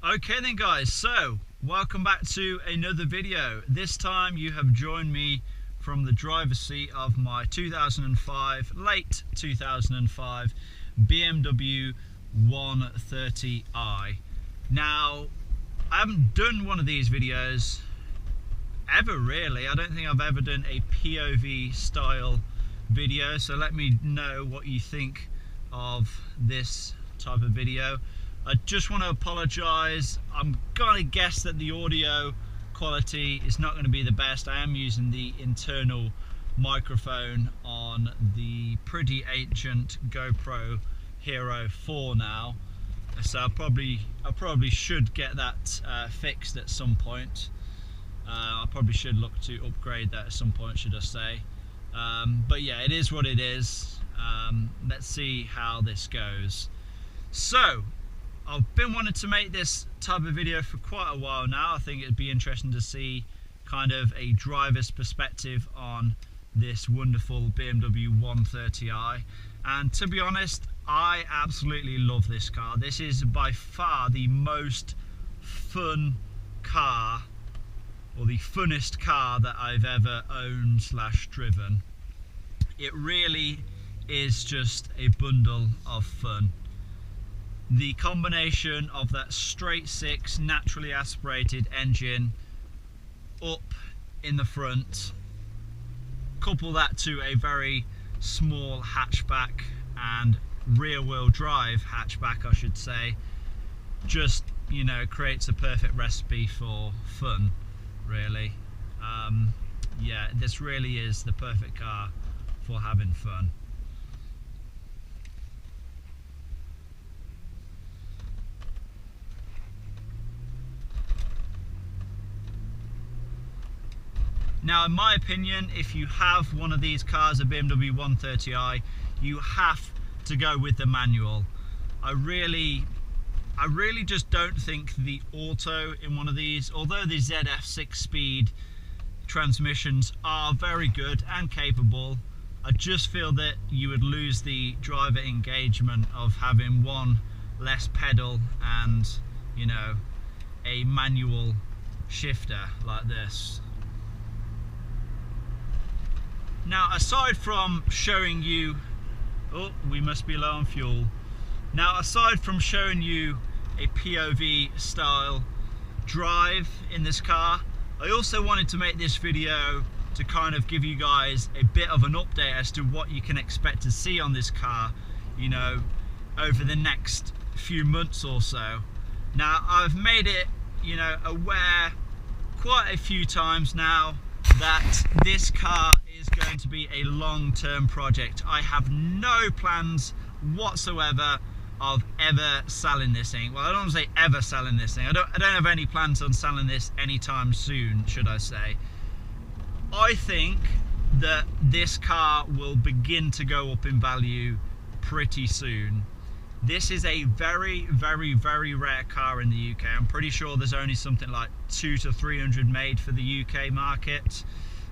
Okay then guys, so welcome back to another video. This time you have joined me from the driver's seat of my 2005, late 2005 BMW 130i. Now, I haven't done one of these videos ever really. I don't think I've ever done a POV style video, so let me know what you think of this type of video. I just want to apologise. I'm gonna guess that the audio quality is not going to be the best. I am using the internal microphone on the pretty ancient GoPro Hero 4 now, so I probably should get that fixed at some point. I probably should look to upgrade that at some point, should I say. But yeah, it is what it is. Let's see how this goes. So I've been wanting to make this type of video for quite a while now. I think it'd be interesting to see kind of a driver's perspective on this wonderful BMW 130i. And to be honest, I absolutely love this car. This is by far the most fun car, or the funnest car that I've ever owned / driven. It really is just a bundle of fun. The combination of that straight six naturally aspirated engine up in the front, couple that to a very small hatchback and rear wheel drive hatchback, I should say, just, you know, creates a perfect recipe for fun, really. Yeah, this really is the perfect car for having fun. Now, in my opinion, if you have one of these cars, a BMW 130i, you have to go with the manual. I really just don't think the auto in one of these, although the ZF 6-speed transmissions are very good and capable, I just feel that you would lose the driver engagement of having one less pedal and, you know, a manual shifter like this. Now, aside from showing you, oh, we must be low on fuel. Now, aside from showing you a POV style drive in this car, I also wanted to make this video to kind of give you guys a bit of an update as to what you can expect to see on this car, you know, over the next few months or so. Now, I've made it, you know, aware quite a few times now that this car is going to be a long-term project. I have no plans whatsoever of ever selling this thing. Well, I don't want to say ever selling this thing. I don't have any plans on selling this anytime soon, should I say. I think that this car will begin to go up in value pretty soon. This is a very, very, very rare car in the UK. I'm pretty sure there's only something like 200 to 300 made for the UK market.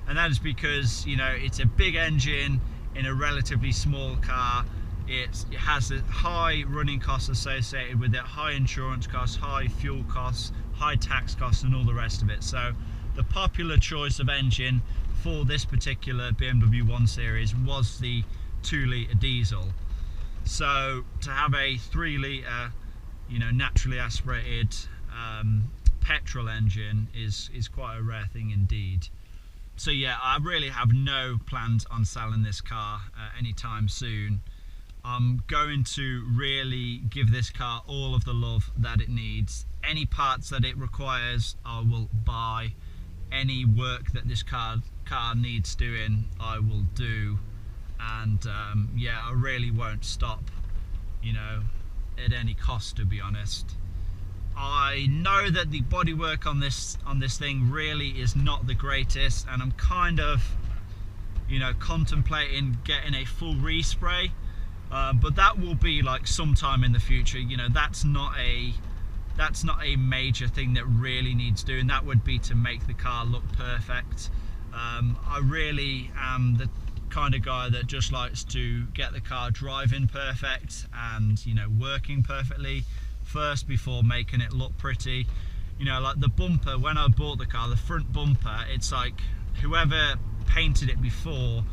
And that is because, you know, it's a big engine in a relatively small car. It has a high running costs associated with it, high insurance costs, high fuel costs, high tax costs, and all the rest of it. So the popular choice of engine for this particular BMW 1 Series was the 2-litre diesel. So to have a 3-litre, you know, naturally aspirated petrol engine is quite a rare thing indeed. So yeah, I really have no plans on selling this car anytime soon. I'm going to really give this car all of the love that it needs. Any parts that it requires, I will buy. Any work that this car needs doing, I will do. And yeah, I really won't stop, you know, at any cost, to be honest. I know that the bodywork on this thing really is not the greatest, and I'm kind of, you know, contemplating getting a full respray, but that will be like sometime in the future. You know, that's not a major thing that really needs doing. That would be to make the car look perfect. I really am the kind of guy that just likes to get the car driving perfect and, you know, working perfectly. first before making it look pretty. You know, like the bumper, when I bought the car, the front bumper, it's like whoever painted it before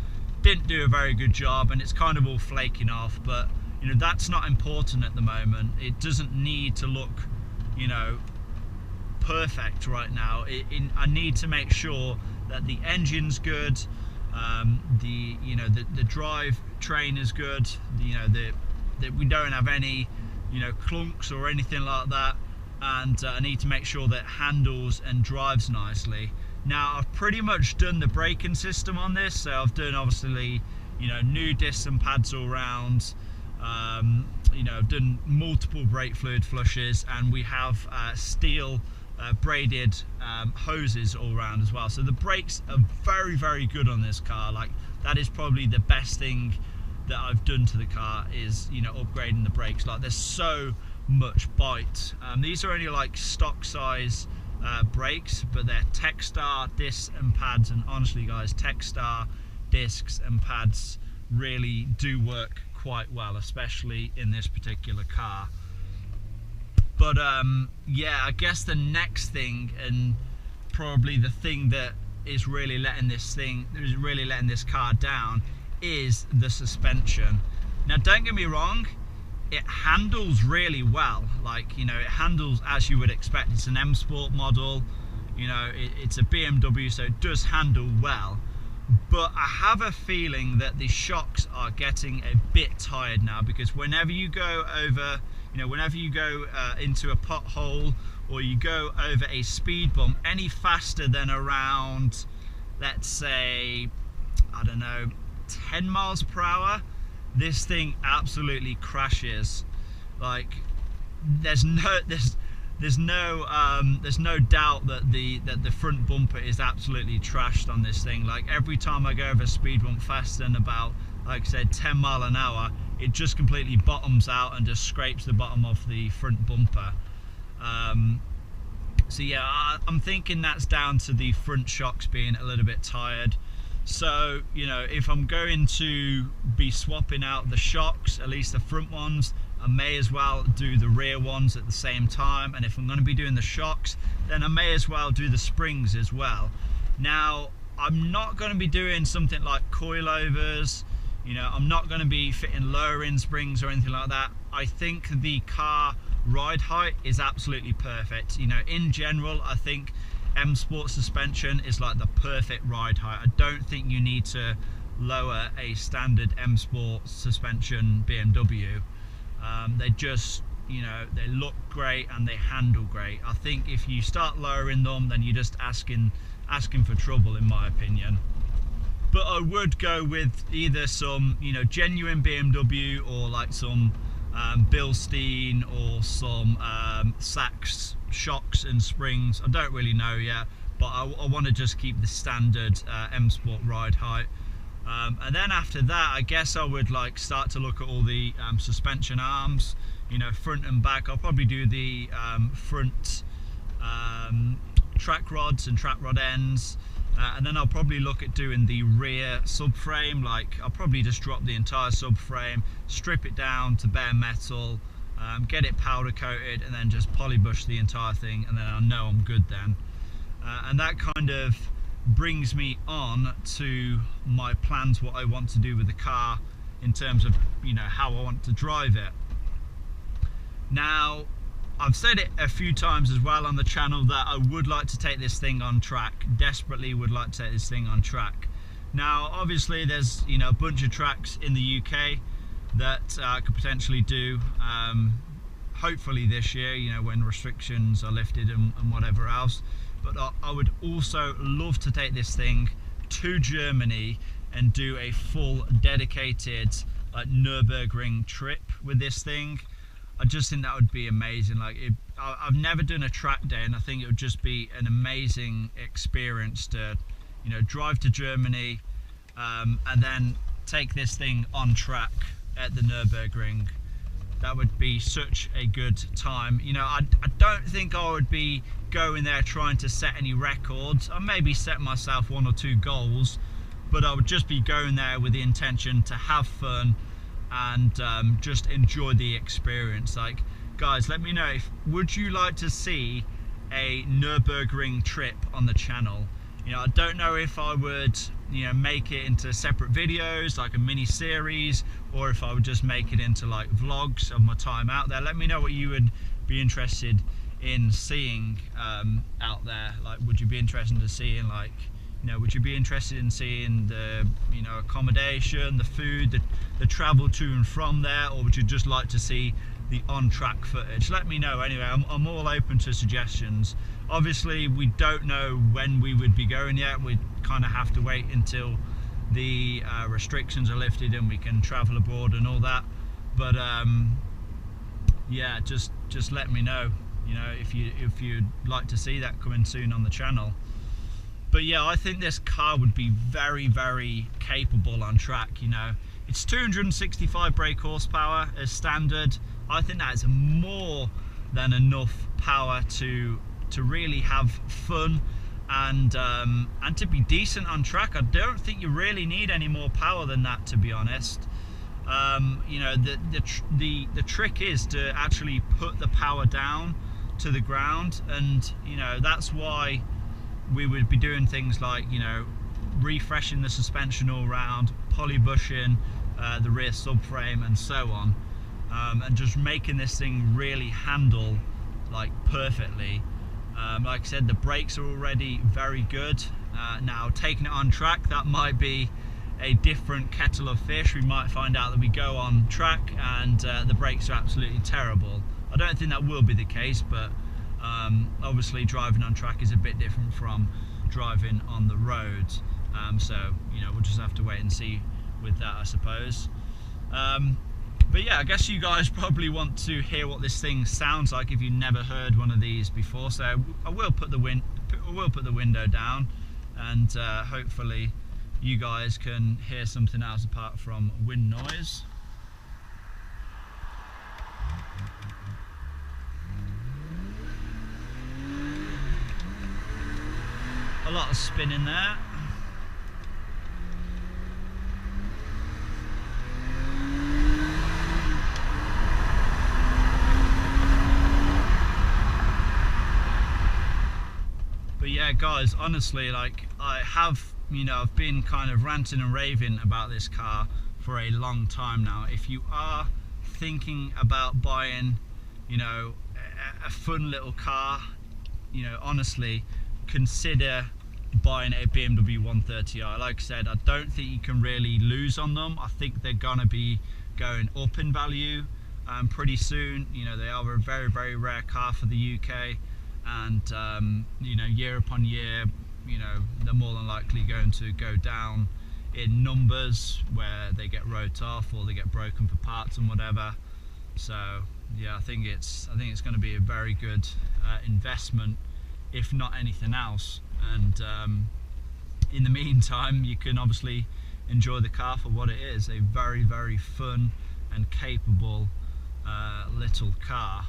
didn't do a very good job, and it's kind of all flaking off. But you know, that's not important at the moment. It doesn't need to look, you know, perfect right now. I need to make sure that the engine's good, the drive train is good, you know, that we don't have any, you know, clunks or anything like that, and I need to make sure that it handles and drives nicely. Now, I've pretty much done the braking system on this, so I've done obviously, you know, new discs and pads all round. You know, I've done multiple brake fluid flushes, and we have steel braided hoses all around as well. So the brakes are very, very good on this car. Like, that is probably the best thing that I've done to the car, is, you know, upgrading the brakes. Like, there's so much bite. These are only like stock size brakes, but they're Techstar discs and pads, and honestly guys, Techstar discs and pads really do work quite well, especially in this particular car. But yeah, I guess the next thing, and probably the thing that is really letting this car down, is the suspension. Now, don't get me wrong, it handles really well. Like, you know, it handles as you would expect. It's an M Sport model, you know, it's a BMW, so it does handle well. But I have a feeling that the shocks are getting a bit tired now, because whenever you go over, you know, whenever you go into a pothole, or you go over a speed bump any faster than around, let's say, I don't know, 10 miles per hour, this thing absolutely crashes. Like, there's no doubt that the front bumper is absolutely trashed on this thing. Like, every time I go over a speed bump faster than about, like I said, 10 miles an hour, it just completely bottoms out and just scrapes the bottom of the front bumper. So yeah, I'm thinking that's down to the front shocks being a little bit tired. So, you know, if I'm going to be swapping out the shocks, at least the front ones, I may as well do the rear ones at the same time. And if I'm going to be doing the shocks, then I may as well do the springs as well. Now, I'm not going to be doing something like coilovers. You know, I'm not going to be fitting lowering springs or anything like that. I think the car ride height is absolutely perfect. You know, in general, I think M Sport suspension is like the perfect ride height. I don't think you need to lower a standard M Sport suspension BMW. They just, you know, they look great and they handle great. I think if you start lowering them, then you're just asking for trouble, in my opinion. But I would go with either some, you know, genuine BMW, or like some Bilstein, or some Sachs shocks and springs. I don't really know yet, but I want to just keep the standard M Sport ride height. And then after that, I guess I would like start to look at all the suspension arms, you know, front and back. I'll probably do the front track rods and track rod ends, and then I'll probably look at doing the rear subframe. Like, I'll probably just drop the entire subframe, strip it down to bare metal, get it powder coated, and then just polybush the entire thing, and then I'll know I'm good then. And that kind of brings me on to my plans, what I want to do with the car in terms of, you know, how I want to drive it. Now, I've said it a few times as well on the channel that I would like to take this thing on track, desperately would like to take this thing on track. Now, obviously there's, you know, a bunch of tracks in the UK that I could potentially do, hopefully this year, you know, when restrictions are lifted and whatever else. But I would also love to take this thing to Germany and do a full dedicated like Nürburgring trip with this thing. I just think that would be amazing. Like, I've never done a track day, and I think it would just be an amazing experience to, you know, drive to Germany and then take this thing on track at the Nürburgring. That would be such a good time. You know, I don't think I would be going there trying to set any records. I maybe set myself 1 or 2 goals, but I would just be going there with the intention to have fun and just enjoy the experience. Like, guys, let me know, would you like to see a Nürburgring trip on the channel? You know, I don't know if I would, you know, make it into separate videos, like a mini series, or if I would just make it into like vlogs of my time out there. Let me know what you would be interested in seeing out there. Like, would you be interested in seeing, like, you know, would you be interested in seeing the, you know, accommodation, the food, the travel to and from there, or would you just like to see the on-track footage? Let me know. Anyway, I'm all open to suggestions. Obviously, we don't know when we would be going yet. We kind of have to wait until the restrictions are lifted and we can travel abroad and all that. But yeah, just let me know, you know, if you'd like to see that coming soon on the channel. But yeah, I think this car would be very, very capable on track. You know, it's 265 brake horsepower as standard. I think that is more than enough power to really have fun and to be decent on track. I don't think you really need any more power than that, to be honest. You know, the trick is to actually put the power down to the ground, and you know, that's why we would be doing things like, you know, refreshing the suspension all round, polybushing the rear subframe and so on, and just making this thing really handle like perfectly. Like I said, the brakes are already very good. Now taking it on track, that might be a different kettle of fish. We might find out that we go on track and the brakes are absolutely terrible. I don't think that will be the case, but obviously driving on track is a bit different from driving on the road. So, you know, we'll just have to wait and see with that, I suppose. But yeah, I guess you guys probably want to hear what this thing sounds like if you've never heard one of these before. So I will put the window down, and hopefully you guys can hear something else apart from wind noise. A lot of spin in there. But yeah, guys, honestly, like, I have, you know, I've been kind of ranting and raving about this car for a long time now. If you are thinking about buying, you know, a fun little car, you know, honestly, consider buying a BMW 130i. Like I said, I don't think you can really lose on them. I think they're gonna be going up in value pretty soon. You know, they are a very, very rare car for the UK, and you know, year upon year, you know, they're more than likely going to go down in numbers where they get wrote off or they get broken for parts and whatever. So yeah, I think it's going to be a very good investment, if not anything else. And in the meantime, you can obviously enjoy the car for what it is, a very, very fun and capable little car.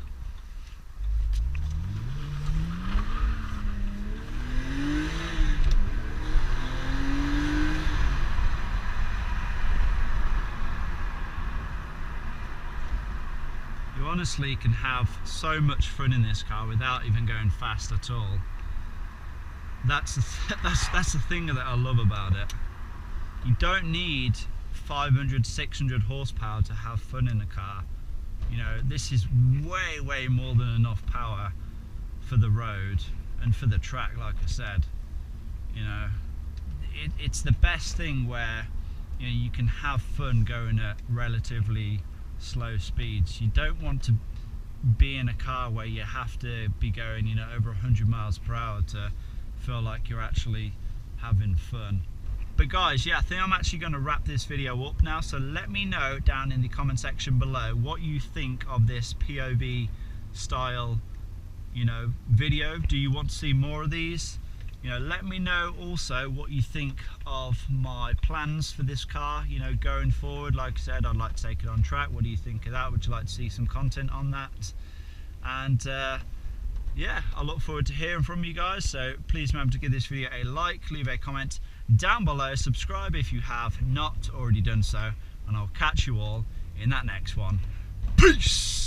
You honestly can have so much fun in this car without even going fast at all. That's the thing that I love about it. You don't need 500, 600 horsepower to have fun in a car. You know, this is way, way more than enough power for the road and for the track, like I said. You know, it's the best thing where, you know, you can have fun going at relatively slow speeds. You don't want to be in a car where you have to be going, you know, over 100 miles per hour to feel like you're actually having fun. But guys, yeah, I think I'm actually going to wrap this video up now, so let me know down in the comment section below what you think of this POV style, you know, video. Do you want to see more of these? You know, let me know also what you think of my plans for this car, you know, going forward. Like I said, I'd like to take it on track. What do you think of that? Would you like to see some content on that? And yeah, I look forward to hearing from you guys, so please remember to give this video a like, leave a comment down below, subscribe if you have not already done so, and I'll catch you all in that next one. Peace!